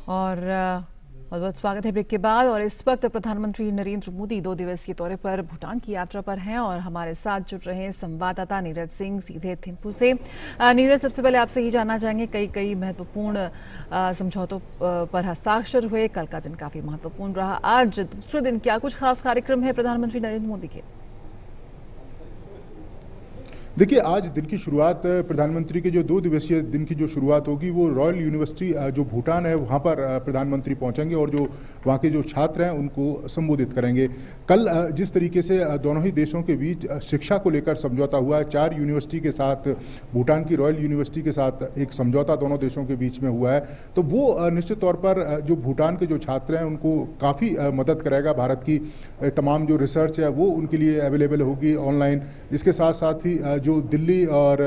और बहुत बहुत स्वागत है ब्रेक के बाद। और इस वक्त प्रधानमंत्री नरेंद्र मोदी 2 दिवसीय दौरे पर भूटान की यात्रा पर हैं और हमारे साथ जुड़ रहे हैं संवाददाता नीरज सिंह सीधे थिम्पू से। नीरज, सबसे पहले आपसे ही जानना चाहेंगे, कई महत्वपूर्ण समझौतों पर हस्ताक्षर हुए। कल का दिन काफी महत्वपूर्ण रहा। आज दूसरे दिन क्या कुछ खास कार्यक्रम है प्रधानमंत्री नरेंद्र मोदी के? देखिए, आज दिन की शुरुआत प्रधानमंत्री के जो 2 दिवसीय दिन की जो शुरुआत होगी वो रॉयल यूनिवर्सिटी जो भूटान है वहाँ पर प्रधानमंत्री पहुँचेंगे और जो वहाँ के जो छात्र हैं उनको संबोधित करेंगे। कल जिस तरीके से दोनों ही देशों के बीच शिक्षा को लेकर समझौता हुआ है, 4 यूनिवर्सिटी के साथ, भूटान की रॉयल यूनिवर्सिटी के साथ एक समझौता दोनों देशों के बीच में हुआ है, तो वो निश्चित तौर पर जो भूटान के जो छात्र हैं उनको काफ़ी मदद करेगा। भारत की तमाम जो रिसर्च है वो उनके लिए अवेलेबल होगी ऑनलाइन। इसके साथ साथ ही जो दिल्ली और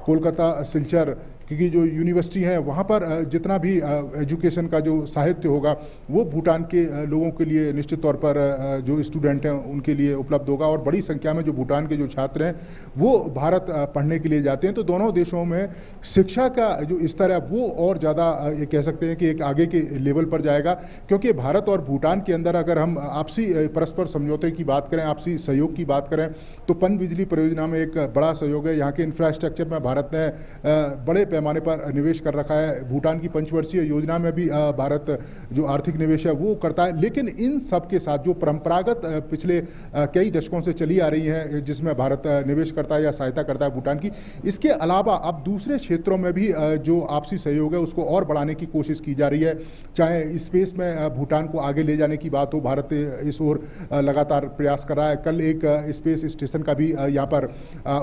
कोलकाता, सिलचर क्योंकि जो यूनिवर्सिटी है वहाँ पर जितना भी एजुकेशन का जो साहित्य होगा वो भूटान के लोगों के लिए निश्चित तौर पर जो स्टूडेंट हैं उनके लिए उपलब्ध होगा। और बड़ी संख्या में जो भूटान के जो छात्र हैं वो भारत पढ़ने के लिए जाते हैं, तो दोनों देशों में शिक्षा का जो स्तर है वो और ज़्यादा ये कह सकते हैं कि एक आगे के लेवल पर जाएगा। क्योंकि भारत और भूटान के अंदर अगर हम आपसी परस्पर समझौते की बात करें, आपसी सहयोग की बात करें, तो पनबिजली परियोजना में एक बड़ा सहयोग है। यहाँ के इंफ्रास्ट्रक्चर में भारत ने बड़े पैमाने पर निवेश कर रखा है। भूटान की पंचवर्षीय योजना में भी भारत जो आर्थिक निवेश है वो करता है। लेकिन इन सब के साथ जो परंपरागत पिछले कई दशकों से चली आ रही है जिसमें भारत निवेश करता है या सहायता करता है भूटान की, इसके अलावा अब दूसरे क्षेत्रों में भी जो आपसी सहयोग है उसको और बढ़ाने की कोशिश की जा रही है। चाहे स्पेस में भूटान को आगे ले जाने की बात हो, भारत इस ओर लगातार प्रयास कर रहा है। कल एक स्पेस स्टेशन का भी यहाँ पर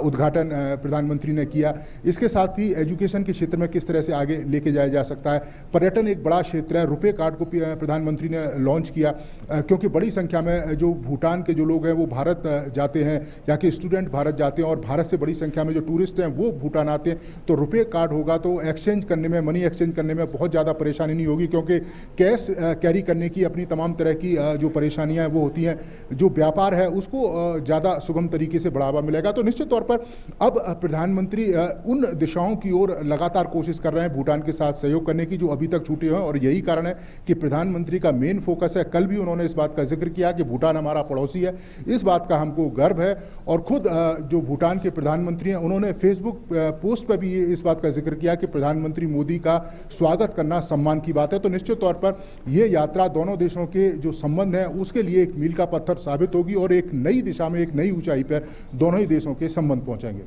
उद्घाटन प्रधानमंत्री ने किया। इसके साथ ही एजुकेशन के क्षेत्र में किस तरह से आगे लेके जाया जा सकता है। पर्यटन एक बड़ा क्षेत्र है। रुपे कार्ड को प्रधानमंत्री ने लॉन्च किया क्योंकि बड़ी संख्या में जो भूटान के जो लोग हैं वो भारत जाते हैं, यहाँ के स्टूडेंट भारत जाते हैं और भारत से बड़ी संख्या में जो टूरिस्ट हैं वो भूटान आते हैं। तो रुपे कार्ड होगा तो एक्सचेंज करने में, मनी एक्सचेंज करने में बहुत ज़्यादा परेशानी नहीं होगी, क्योंकि कैश कैरी करने की अपनी तमाम तरह की जो परेशानियाँ वो होती हैं। जो व्यापार है उसको ज़्यादा सुगम तरीके से बढ़ावा मिलेगा। तो निश्चित तौर पर अब प्रधानमंत्री उन दिशाओं की ओर लगातार कोशिश कर रहे हैं भूटान के साथ सहयोग करने की जो अभी तक छूटे हैं। और यही कारण है कि प्रधानमंत्री का मेन फोकस है। कल भी उन्होंने इस बात का जिक्र किया कि भूटान हमारा पड़ोसी है, इस बात का हमको गर्व है। और खुद जो भूटान के प्रधानमंत्री हैं उन्होंने फेसबुक पोस्ट पर भी इस बात का जिक्र किया कि प्रधानमंत्री मोदी का स्वागत करना सम्मान की बात है। तो निश्चित तौर पर यह यात्रा दोनों देशों के जो संबंध हैं उसके लिए एक मील का पत्थर साबित होगी और एक नई दिशा में, एक नई ऊंचाई पर दोनों ही देशों के संबंध पहुंचेंगे।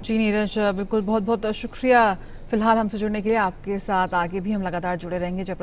जी नीरज, बिल्कुल, बहुत बहुत शुक्रिया फिलहाल हमसे जुड़ने के लिए। आपके साथ आगे भी हम लगातार जुड़े रहेंगे जब